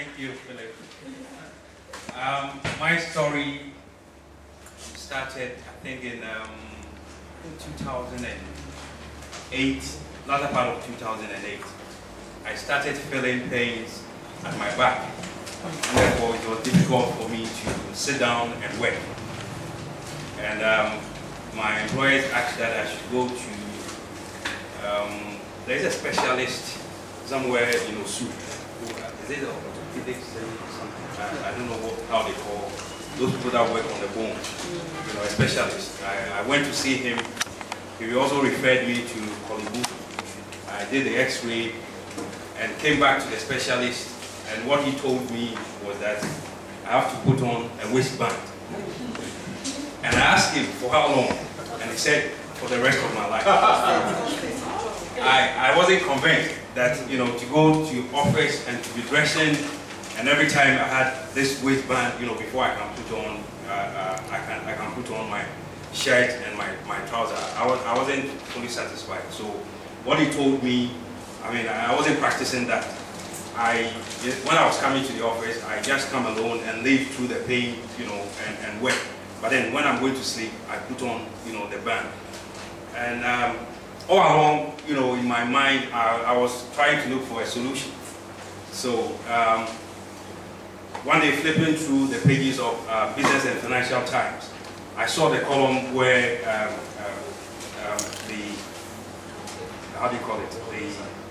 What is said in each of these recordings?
Thank you, Philip. My story started, I think, in 2008, latter part of 2008. I started feeling pains at my back. And therefore, it was difficult for me to sit down and work. And my employers asked that I should go to, there is a specialist somewhere in Osu. Is it orthopedics or something? I don't know how they call those people that work on the bone. You know, a specialist. I went to see him. He also referred me to Kolibu. I did the x-ray and came back to the specialist, and what he told me was that I have to put on a waistband. And I asked him for how long, and he said for the rest of my life. I wasn't convinced that, you know, to go to office and to be dressing, and every time I had this waistband, you know, before I can put on, I can put on my shirt and my trousers. I wasn't fully satisfied. So what he told me, I mean, I wasn't practicing that. When I was coming to the office, I just come alone and live through the pain, you know, and work. But then when I'm going to sleep, I put on, you know, the band. And all along, you know, in my mind, I was trying to look for a solution. So one day, flipping through the pages of Business and Financial Times, I saw the column where how do you call it?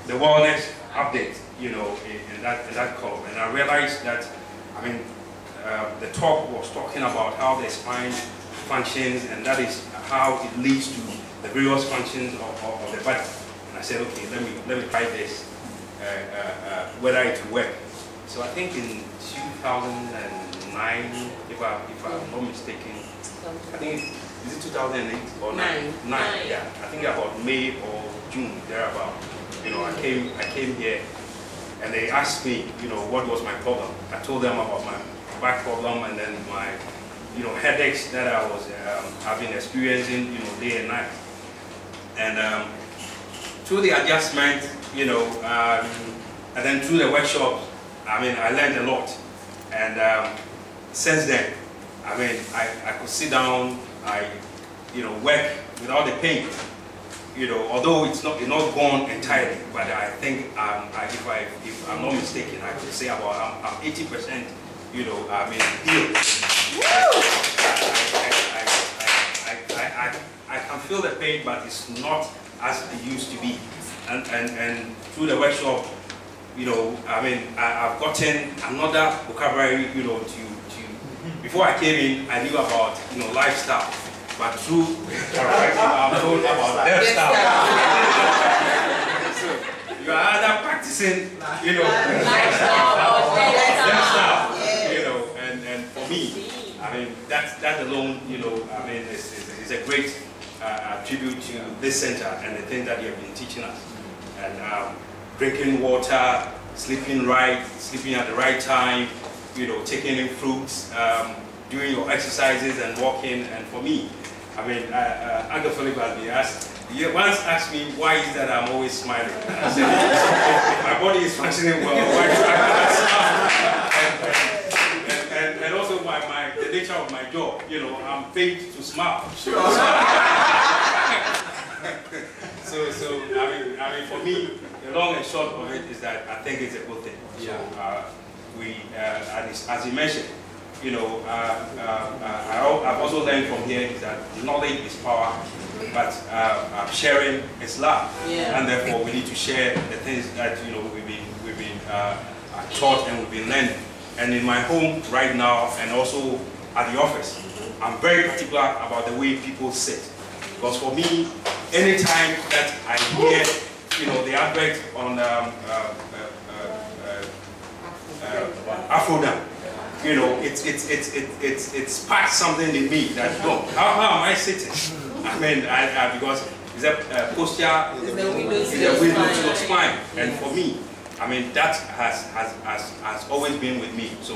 The wellness update, you know, in that column, and I realized that, I mean, the talk was talking about how the spine functions, and that is how it leads to the various functions of the body. And I said, okay, let me try this, whether it will work. So I think in 2009, if I'm not mistaken, I think is it 2008 or 9? 9, yeah. I think about May or June, thereabout. You know, I came here, and they asked me, you know, what was my problem. I told them about my back problem, and then my, you know, headaches that I was have been experiencing, you know, day and night. And through the adjustment, you know, and then through the workshops, I mean, I learned a lot. And since then, I mean, I could sit down, you know, work without the pain. You know, although it's not gone entirely, but I think if I'm not mistaken, I could say about I'm 80%, you know, I mean, healed. I can feel the pain, but it's not as it used to be. And through the workshop, you know, I mean, I've gotten another vocabulary, you know, before I came in, I knew about, you know, lifestyle. But through chiropractic, I'm told about lifestyle. So you are either practicing, you know, lifestyle, you know, and for me, I mean, that alone, you know, I mean, is a great tribute to this center and the things that you have been teaching us. And drinking water, sleeping right, sleeping at the right time, you know, taking in fruits, doing your exercises and walking. And for me, I mean, Uncle Philip once asked me why is that I'm always smiling. And I said, if my body is functioning well, why do I smile? And also the nature of my job, you know, I'm paid to smile. Sure. So I mean, for me, the long and short of it is that I think it's a good thing. So as you mentioned, you know, I've also learned from here is that knowledge is power, but sharing is love, and therefore we need to share the things that, you know, we've been taught and we've been learning. And in my home right now, and also at the office, I'm very particular about the way people sit, because for me, anytime that I hear, you know, the advert on Afrodan, you know, it's sparked something in me that, no, how am I sitting? I mean, because it's a posture, it's a window to your spine, and for me, I mean, that has always been with me. So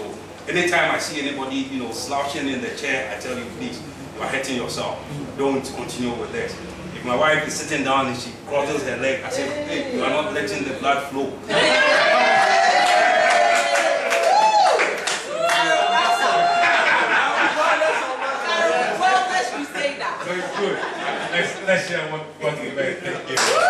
anytime I see anybody, you know, slouching in the chair, I tell you, please, you are hurting yourself. Don't continue with this. If my wife is sitting down and she crosses her leg, I say, hey, you are not letting the blood flow. Very good. Let's share what you made. Thank you.